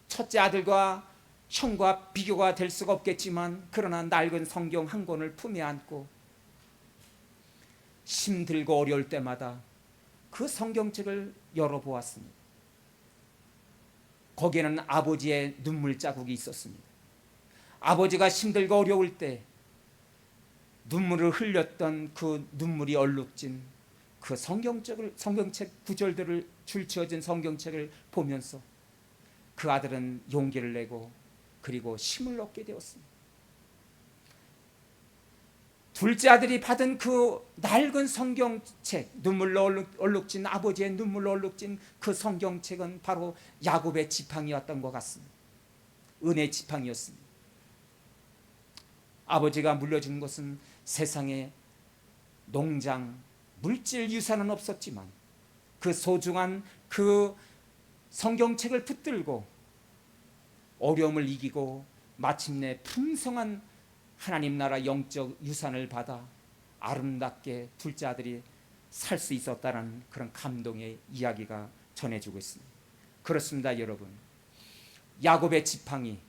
첫째 아들과 형과 비교가 될 수가 없겠지만 그러나 낡은 성경 한 권을 품에 안고 힘들고 어려울 때마다 그 성경책을 열어보았습니다. 거기에는 아버지의 눈물 자국이 있었습니다. 아버지가 힘들고 어려울 때 눈물을 흘렸던 그 눈물이 얼룩진 그 성경책 구절들을 줄치어진 성경책을 보면서 그 아들은 용기를 내고 그리고 힘을 얻게 되었습니다. 둘째 아들이 받은 그 낡은 성경책, 눈물로 얼룩진 아버지의 눈물로 얼룩진 그 성경책은 바로 야곱의 지팡이였던 것 같습니다. 은혜의 지팡이였습니다. 아버지가 물려준 것은 세상에 농장, 물질 유산은 없었지만 그 소중한 그 성경책을 붙들고 어려움을 이기고 마침내 풍성한 하나님 나라 영적 유산을 받아 아름답게 둘째 아들이 살 수 있었다는 그런 감동의 이야기가 전해지고 있습니다. 그렇습니다, 여러분. 야곱의 지팡이,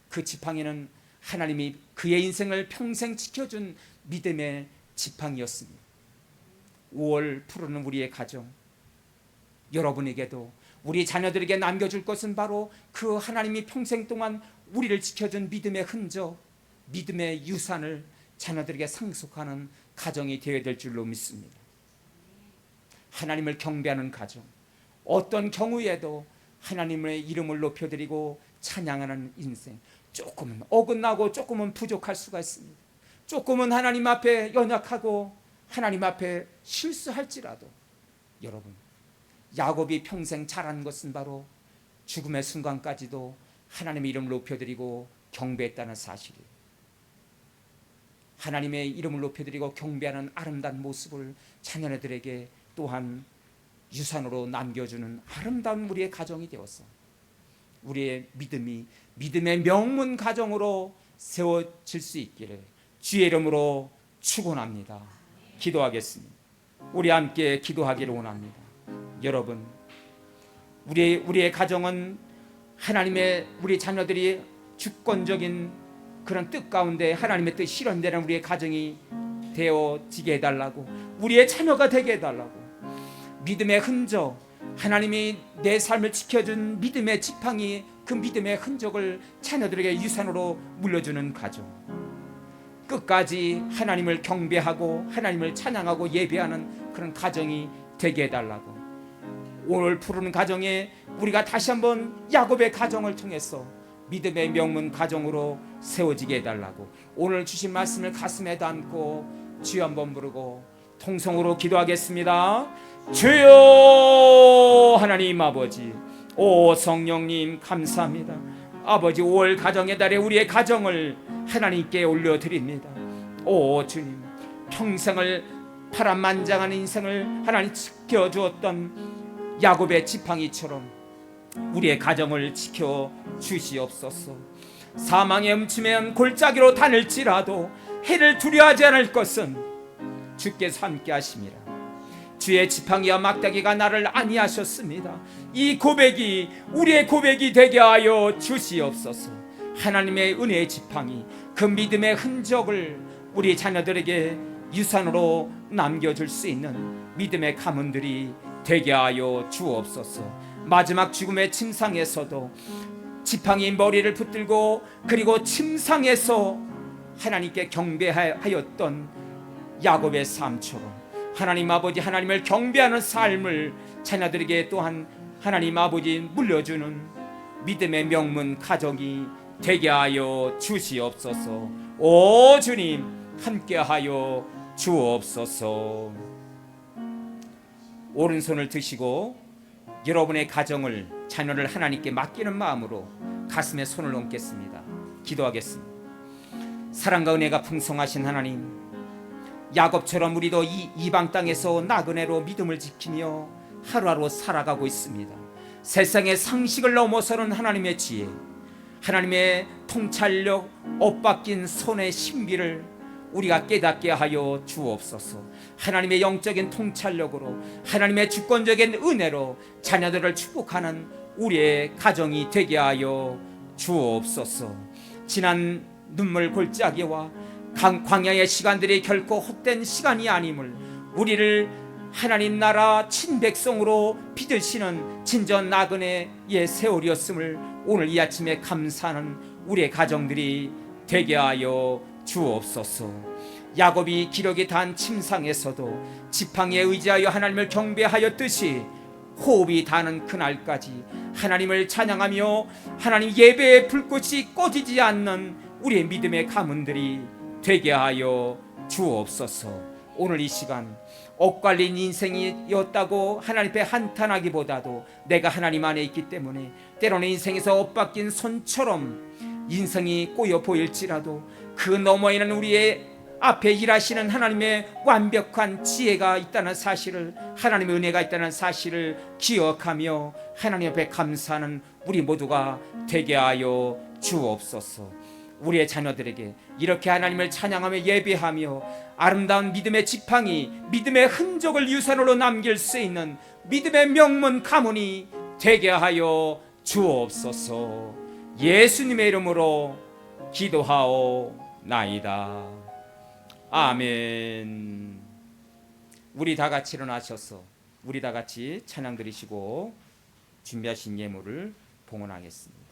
그 지팡이는 하나님이 그의 인생을 평생 지켜준 믿음의 지팡이였습니다. 5월 푸르는 우리의 가정, 여러분에게도 우리 자녀들에게 남겨줄 것은 바로 그 하나님이 평생 동안 우리를 지켜준 믿음의 흔적, 믿음의 유산을 자녀들에게 상속하는 가정이 되어야 될 줄로 믿습니다. 하나님을 경배하는 가정, 어떤 경우에도 하나님의 이름을 높여드리고 찬양하는 인생. 조금은 어긋나고 조금은 부족할 수가 있습니다. 조금은 하나님 앞에 연약하고 하나님 앞에 실수할지라도, 여러분, 야곱이 평생 자란 것은 바로 죽음의 순간까지도 하나님의 이름을 높여드리고 경배했다는 사실이에요. 하나님의 이름을 높여드리고 경배하는 아름다운 모습을 자녀들에게 또한 유산으로 남겨주는 아름다운 우리의 가정이 되어서 우리의 믿음의 명문 가정으로 세워질 수 있기를 주의 이름으로 축원합니다. 기도하겠습니다. 우리 함께 기도하기를 원합니다. 여러분, 우리의 가정은 하나님의, 우리 자녀들이 주권적인 그런 뜻 가운데 하나님의 뜻 실현되는 우리의 가정이 되어지게 해달라고, 우리의 자녀가 되게 해달라고, 믿음의 흔적, 하나님이 내 삶을 지켜준 믿음의 지팡이, 그 믿음의 흔적을 자녀들에게 유산으로 물려주는 가정, 끝까지 하나님을 경배하고 하나님을 찬양하고 예배하는 그런 가정이 되게 해달라고, 오늘 푸르는 가정에 우리가 다시 한번 야곱의 가정을 통해서 믿음의 명문 가정으로 세워지게 해달라고, 오늘 주신 말씀을 가슴에 담고 주여 한번 부르고 통성으로 기도하겠습니다. 주여 하나님 아버지, 오 성령님 감사합니다. 아버지, 5월 가정의 달에 우리의 가정을 하나님께 올려드립니다. 오 주님, 평생을 파란만장한 인생을 하나님 지켜주었던 야곱의 지팡이처럼 우리의 가정을 지켜주시옵소서. 사망의 음침한 골짜기로 다닐지라도 해를 두려워하지 않을 것은 주께서 함께 하심이라. 주의 지팡이와 막대기가 나를 안위하셨습니다. 이 고백이 우리의 고백이 되게 하여 주시옵소서. 하나님의 은혜의 지팡이, 그 믿음의 흔적을 우리 자녀들에게 유산으로 남겨줄 수 있는 믿음의 가문들이 되게 하여 주옵소서. 마지막 죽음의 침상에서도 지팡이 머리를 붙들고 그리고 침상에서 하나님께 경배하였던 야곱의 삶처럼 하나님 아버지, 하나님을 경배하는 삶을 자녀들에게 또한 하나님 아버지 물려주는 믿음의 명문 가정이 되게 하여 주시옵소서. 오 주님, 함께하여 주옵소서. 오른손을 드시고 여러분의 가정을, 자녀를 하나님께 맡기는 마음으로 가슴에 손을 얹겠습니다. 기도하겠습니다. 사랑과 은혜가 풍성하신 하나님, 야곱처럼 우리도 이 이방 땅에서 나그네로 믿음을 지키며 하루하루 살아가고 있습니다. 세상의 상식을 넘어서는 하나님의 지혜, 하나님의 통찰력, 엇바뀐 손의 신비를 우리가 깨닫게 하여 주옵소서. 하나님의 영적인 통찰력으로, 하나님의 주권적인 은혜로 자녀들을 축복하는 우리의 가정이 되게 하여 주옵소서. 지난 눈물 골짜기와 광야의 시간들이 결코 헛된 시간이 아님을, 우리를 하나님 나라 친백성으로 빚으시는 진전 나그네의 세월이었음을 오늘 이 아침에 감사하는 우리의 가정들이 되게 하여 주옵소서. 야곱이 기력이 단 침상에서도 지팡이에 의지하여 하나님을 경배하였듯이 호흡이 닿는 그날까지 하나님을 찬양하며 하나님 예배의 불꽃이 꺼지지 않는 우리의 믿음의 가문들이 되게 하여 주옵소서. 오늘 이 시간 엇갈린 인생이었다고 하나님 앞에 한탄하기보다도 내가 하나님 안에 있기 때문에 때로는 인생에서 엇바뀐 손처럼 인생이 꼬여 보일지라도 그 너머에는 우리의 앞에 일하시는 하나님의 완벽한 지혜가 있다는 사실을, 하나님의 은혜가 있다는 사실을 기억하며 하나님 앞에 감사하는 우리 모두가 되게 하여 주옵소서. 우리의 자녀들에게 이렇게 하나님을 찬양하며 예배하며 아름다운 믿음의 지팡이, 믿음의 흔적을 유산으로 남길 수 있는 믿음의 명문 가문이 되게 하여 주옵소서. 예수님의 이름으로 기도하오나이다. 아멘. 우리 다 같이 일어나셔서 우리 다 같이 찬양 드리시고 준비하신 예물을 봉헌하겠습니다.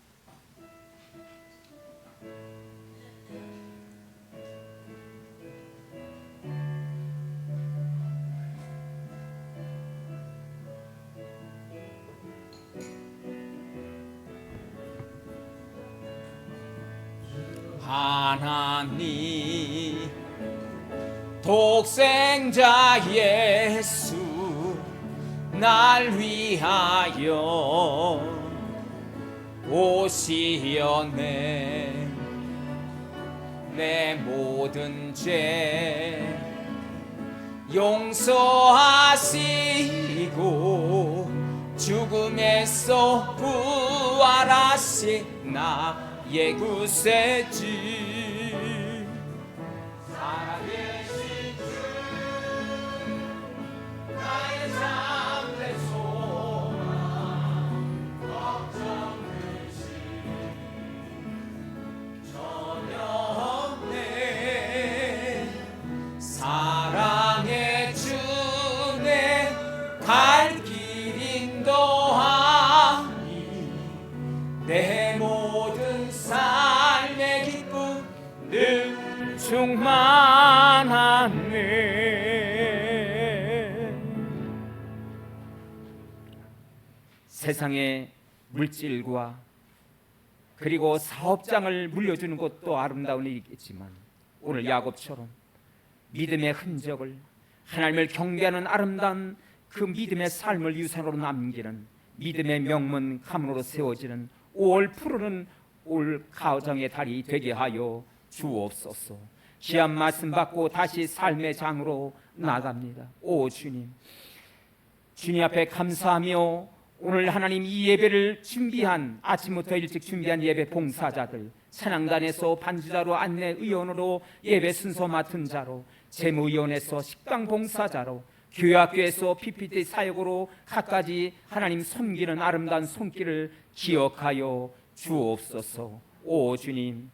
하나님 독생자 예수 날 위하여 오시었네. 내 모든 죄 용서하시고 죽음에서 부활하신 나의 구세주 살아계신 주 나의 참된 소망 걱정 의심 전혀 없네. 사랑의 주내 갈 길 인도하니 내 모든 삶의 기쁨 늘 충만하네. 세상의 물질과 그리고 사업장을 물려주는 것도 아름다운 일이겠지만 오늘 야곱처럼 믿음의 흔적을 하나님을 경배하는 아름다운 그 믿음의 삶을 유산으로 남기는 믿음의 명문 가문으로 세워지는 5월 푸르는 올 가정의 달이 되게 하여 주옵소서. 귀한 말씀 받고 다시 삶의 장으로 나갑니다. 오 주님, 주님 앞에 감사하며 오늘 하나님 이 예배를 준비한 아침부터 일찍 준비한 예배 봉사자들, 찬양단에서 반주자로 안내의원으로 예배 순서 맡은 자로, 재무위원회에서 식당 봉사자로, 교회학교에서 PPT 사역으로 갖가지 하나님 섬기는 아름다운 손길을 기억하여 주옵소서. 오 주님,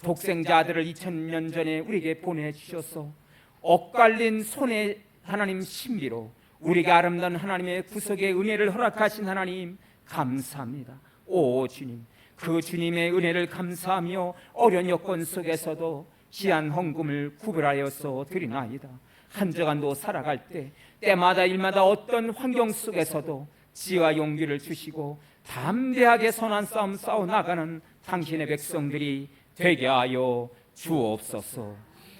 독생자 아들을 2000년 전에 우리에게 보내주셔서 엇갈린 손에 하나님 신비로 우리에게 아름다운 하나님의 구속의 은혜를 허락하신 하나님 감사합니다. 오 주님, 그 주님의 은혜를 감사하며 어려운 여건 속에서도 귀한 헌금을 구별하여서 드리나이다. 한 주간도 살아갈 때 때마다 일마다 어떤 환경 속에서도 지혜와 용기를 주시고 담대하게 선한 싸움 싸워 나가는 당신의 백성들이 되게 하여 주옵소서.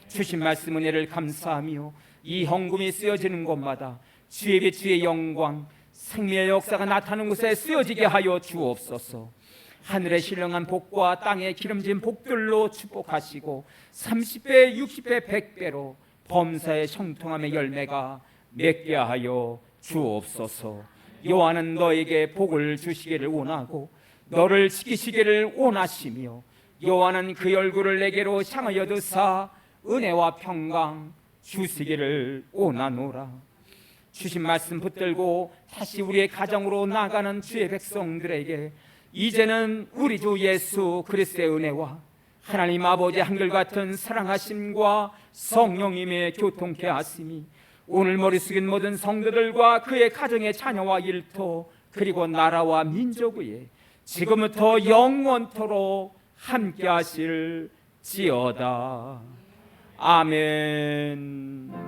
주신 말씀 은혜를 감사하며 이 헌금이 쓰여지는 곳마다 주의 빛 주의 영광 생명의 역사가 나타나는 곳에 쓰여지게 하여 주옵소서. 하늘의 신령한 복과 땅의 기름진 복들로 축복하시고 30배 60배 100배로 범사의 형통함의 열매가 맺게 하여 주옵소서. 여호와는 너에게 복을 주시기를 원하고 너를 지키시기를 원하시며 여호와는 그 얼굴을 내게로 향하여 드사 은혜와 평강 주시기를 원하노라. 주신 말씀 붙들고 다시 우리의 가정으로 나가는 주의 백성들에게 이제는 우리 주 예수 그리스도의 은혜와 하나님 아버지의 한결같은 사랑하심과 성령님의 교통케 하심이 오늘 머리 숙인 모든 성도들과 그의 가정의 자녀와 일터 그리고 나라와 민족 위에 지금부터 영원토록 함께 하실지어다. 아멘.